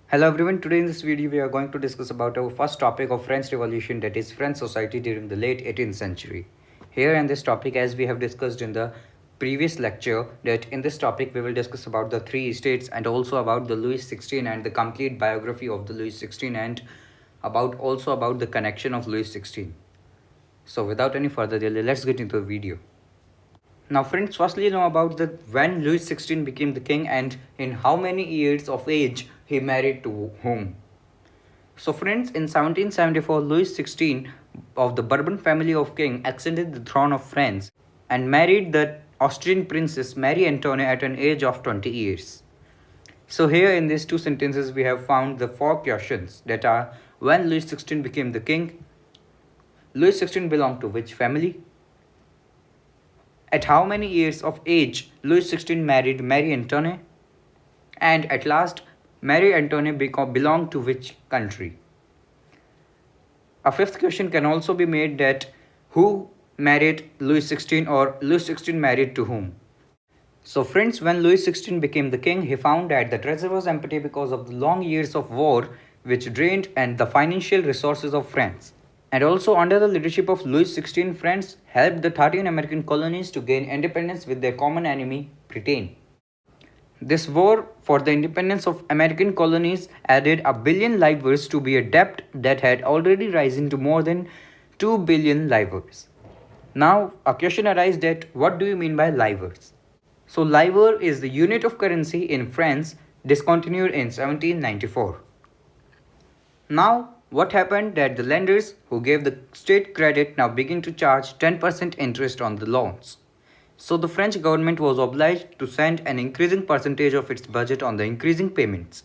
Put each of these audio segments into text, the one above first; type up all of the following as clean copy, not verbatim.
Hello everyone, today in this video we are going to discuss about our first topic of French Revolution, that is French society during the late 18th century. Here in this topic, as we have discussed in the previous lecture, that in this topic we will discuss about the three estates and also about the Louis XVI and the complete biography of the Louis XVI and also about the connection of Louis XVI. So without any further delay, let's get into the video. Now friends, firstly know about the when Louis XVI became the king and in how many years of age he married to whom. So friends, in 1774, Louis XVI of the Bourbon family of king ascended the throne of France and married the Austrian princess Marie Antoinette at an age of 20 years. So here in these two sentences we have found the four questions, that are: when Louis XVI became the king, Louis XVI belonged to which family, at how many years of age Louis XVI married Marie Antoinette, and at last Marie Antoinette belonged to which country. A fifth question can also be made, that who married Louis XVI or Louis XVI married to whom. So friends, when Louis XVI became the king, he found that the treasury was empty because of the long years of war which drained and the financial resources of France. And also under the leadership of Louis XVI, France helped the 13 American colonies to gain independence with their common enemy, Britain. This war for the independence of American colonies added $1 billion livres to be a debt that had already risen to more than 2 billion livres. Now a question arises, that what do you mean by livres? So livre is the unit of currency in France, discontinued in 1794. Now what happened, that the lenders who gave the state credit now begin to charge 10% interest on the loans. So the French government was obliged to send an increasing percentage of its budget on the increasing payments.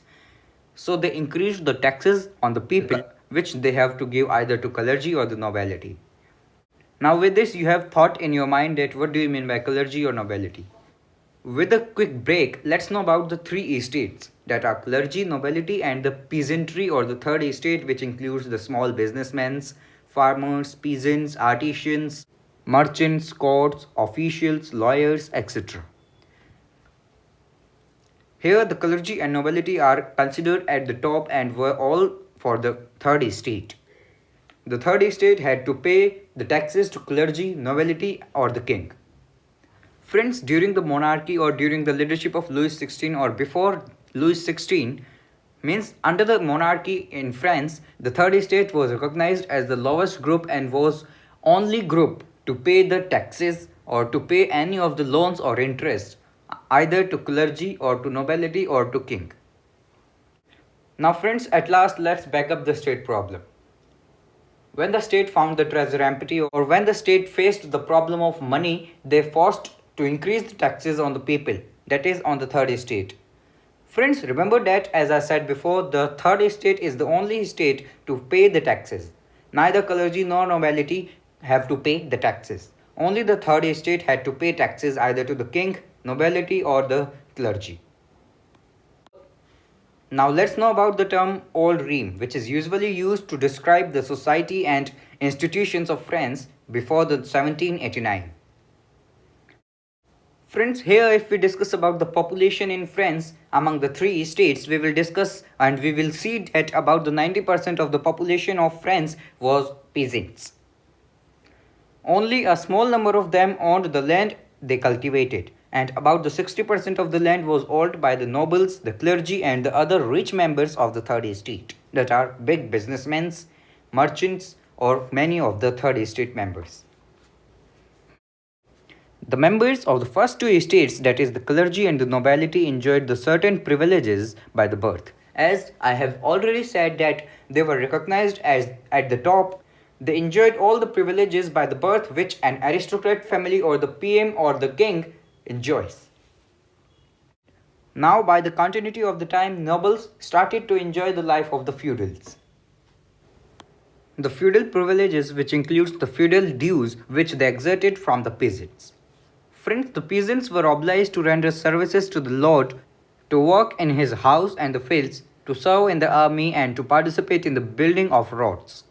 So they increased the taxes on the people, which they have to give either to clergy or the nobility. Now with this you have thought in your mind that what do you mean by clergy or nobility. With a quick break, let's know about the three estates, that are clergy, nobility and the peasantry or the third estate, which includes the small businessmen, farmers, peasants, artisans, merchants, courts, officials, lawyers, etc. Here the clergy and nobility are considered at the top and were all for the third estate. The third estate had to pay the taxes to clergy, nobility or the king. Friends, during the monarchy or during the leadership of Louis XVI or before Louis XVI, means under the monarchy in France, the third estate was recognized as the lowest group and was only group to pay the taxes or to pay any of the loans or interest, either to clergy or to nobility or to king. Now friends, at last let's back up the state problem. When the state found the treasury empty or when the state faced the problem of money, they forced to increase the taxes on the people, that is on the third estate. Friends, remember that as I said before, the third estate is the only estate to pay the taxes. Neither clergy nor nobility have to pay the taxes. Only the third estate had to pay taxes either to the king, nobility or the clergy. Now let's know about the term old Rome, which is usually used to describe the society and institutions of France before the 1789. Friends, here if we discuss about the population in France among the three estates, we will discuss and we will see that about the 90% of the population of France was peasants. Only a small number of them owned the land they cultivated, and about the 60% of the land was owned by the nobles, the clergy and the other rich members of the third estate, that are big businessmen, merchants or many of the third estate members. The members of the first two estates, that is the clergy and the nobility, enjoyed the certain privileges by the birth. As I have already said that they were recognized as at the top, they enjoyed all the privileges by the birth which an aristocrat family or the PM or the king enjoys. Now by the continuity of the time, nobles started to enjoy the life of the feudals. The feudal privileges, which includes the feudal dues which they exerted from the peasants. Friends, the peasants were obliged to render services to the lord, to work in his house and the fields, to serve in the army and to participate in the building of roads.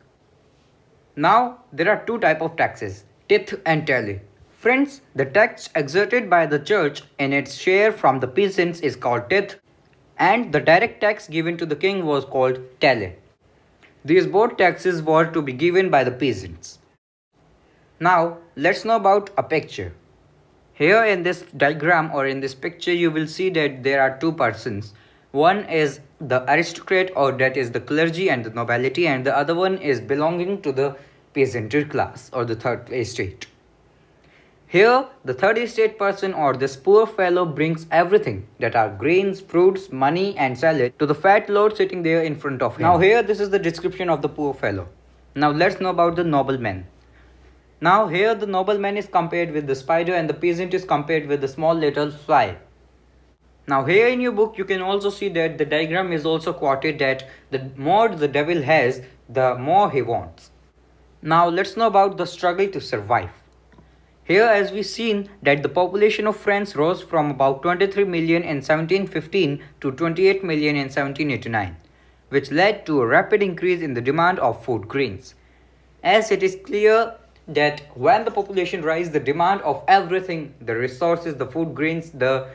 Now there are two types of taxes, tithe and tally. Friends, the tax exerted by the church in its share from the peasants is called tithe, and the direct tax given to the king was called taille. These both taxes were to be given by the peasants. Now, let's know about a picture. Here in this diagram or in this picture, you will see that there are two persons. One is the aristocrat, or that is the clergy and the nobility, and the other one is belonging to the peasantry class or the third estate. Here, the third estate person or this poor fellow brings everything, that are grains, fruits, money and salad, to the fat lord sitting there in front of him. Now here, this is the description of the poor fellow. Now let's know about the nobleman. Now here the nobleman is compared with the spider and the peasant is compared with the small little fly. Now here in your book you can also see that the diagram is also quoted that the more the devil has, the more he wants. Now let's know about the struggle to survive. Here, as we seen that the population of France rose from about 23 million in 1715 to 28 million in 1789, which led to a rapid increase in the demand of food grains. As it is clear that when the population rises, the demand of everything, the resources, the food grains, the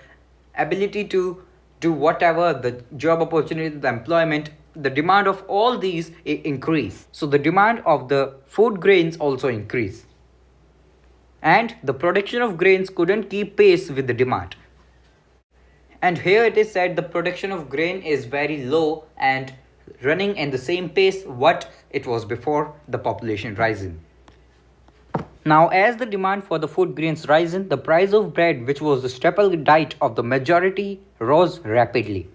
ability to do whatever, the job opportunity, the employment, the demand of all these increase. So the demand of the food grains also increase. And the production of grains couldn't keep pace with the demand. And here it is said the production of grain is very low and running in the same pace what it was before the population rising. Now as the demand for the food grains risen, the price of bread, which was the staple diet of the majority, rose rapidly.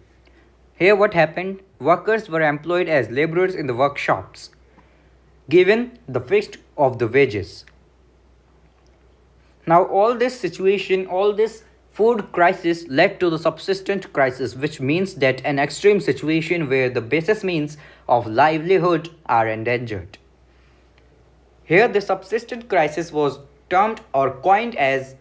Here what happened? Workers were employed as laborers in the workshops, given the fixed of the wages. Now all this situation, all this food crisis led to the subsistent crisis, which means that an extreme situation where the basis means of livelihood are endangered. Here the subsistent crisis was termed or coined as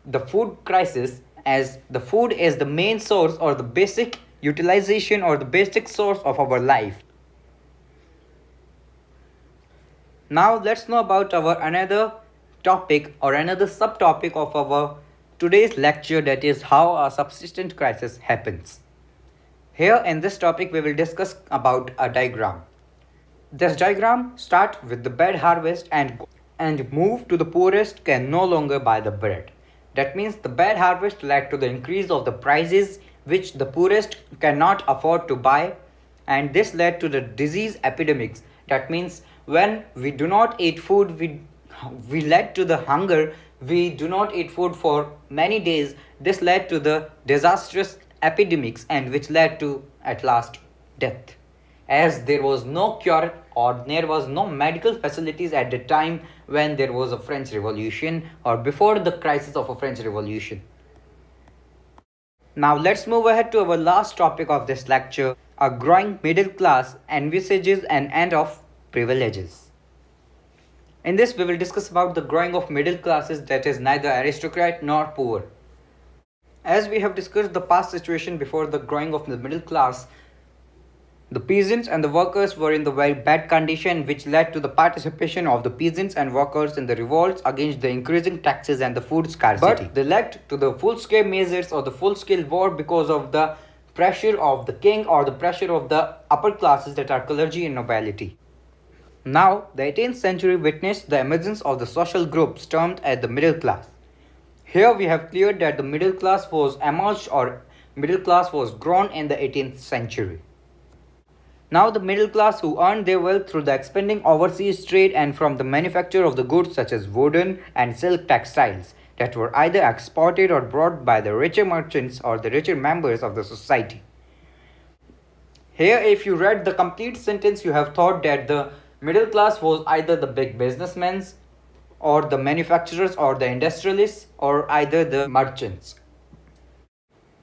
the food crisis, as the food is the main source or the basic utilization or the basic source of our life. Now let's know about our another topic or another subtopic of our today's lecture, that is how a subsistent crisis happens. Here in this topic we will discuss about a diagram. This diagram starts with the bread harvest and move to the poorest can no longer buy the bread. That means the bread harvest led to the increase of the prices which the poorest cannot afford to buy, and this led to the disease epidemics. That means when we do not eat food, we led to the hunger, we do not eat food for many days. This led to the disastrous epidemics and which led to at last death, as there was no cure or there was no medical facilities at the time when there was a French Revolution or before the crisis of a French Revolution. Now let's move ahead to our last topic of this lecture. A growing middle class envisages an end of privileges. In this we will discuss about the growing of middle classes, that is neither aristocrat nor poor. As we have discussed the past situation before the growing of the middle class, the peasants and the workers were in the very bad condition, which led to the participation of the peasants and workers in the revolts against the increasing taxes and the food scarcity. But they led to the full-scale measures or the full-scale war because of the pressure of the king or the pressure of the upper classes, that are clergy and nobility. Now, the 18th century witnessed the emergence of the social groups termed as the middle class. Here we have cleared that the middle class was emerged or middle class was grown in the 18th century. Now the middle class who earned their wealth through the expanding overseas trade and from the manufacture of the goods such as wooden and silk textiles that were either exported or brought by the richer merchants or the richer members of the society. Here if you read the complete sentence, you have thought that the middle class was either the big businessmen or the manufacturers or the industrialists or either the merchants.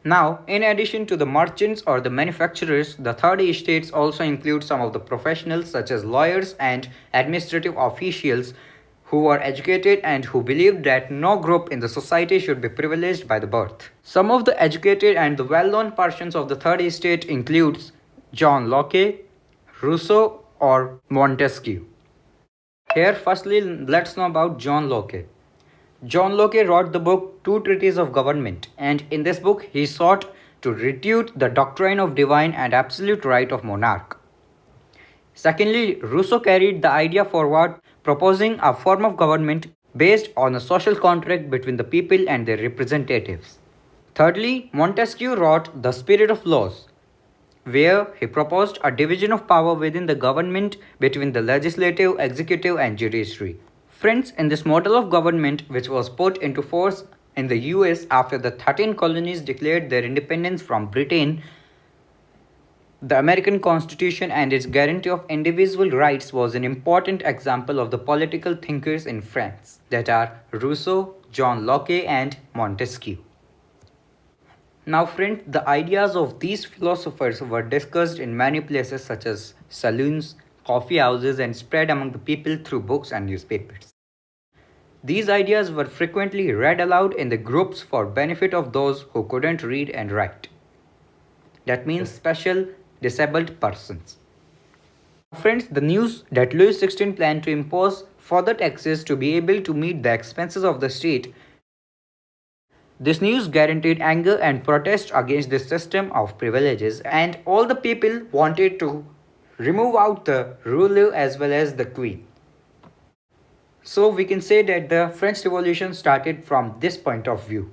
Now, in addition to the merchants or the manufacturers, the third estates also include some of the professionals such as lawyers and administrative officials who were educated and who believed that no group in the society should be privileged by the birth. Some of the educated and the well-known persons of the third estate includes John Locke, Rousseau or Montesquieu. Here firstly let's know about John Locke. John Locke wrote the book Two Treatises of Government, and in this book he sought to refute the doctrine of divine and absolute right of monarch. Secondly, Rousseau carried the idea forward, proposing a form of government based on a social contract between the people and their representatives. Thirdly, Montesquieu wrote The Spirit of Laws, where he proposed a division of power within the government between the legislative, executive, and judiciary. Friends, in this model of government, which was put into force in the US after the 13 colonies declared their independence from Britain, the American Constitution and its guarantee of individual rights was an important example of the political thinkers in France, that are Rousseau, John Locke, and Montesquieu. Now friends, the ideas of these philosophers were discussed in many places such as saloons, coffee houses, and spread among the people through books and newspapers. These ideas were frequently read aloud in the groups for benefit of those who couldn't read and write. That means special disabled persons. Friends, the news that Louis XVI planned to impose further taxes to be able to meet the expenses of the state. This news guaranteed anger and protest against this system of privileges, and all the people wanted to remove out the ruler as well as the queen. So we can say that the French Revolution started from this point of view.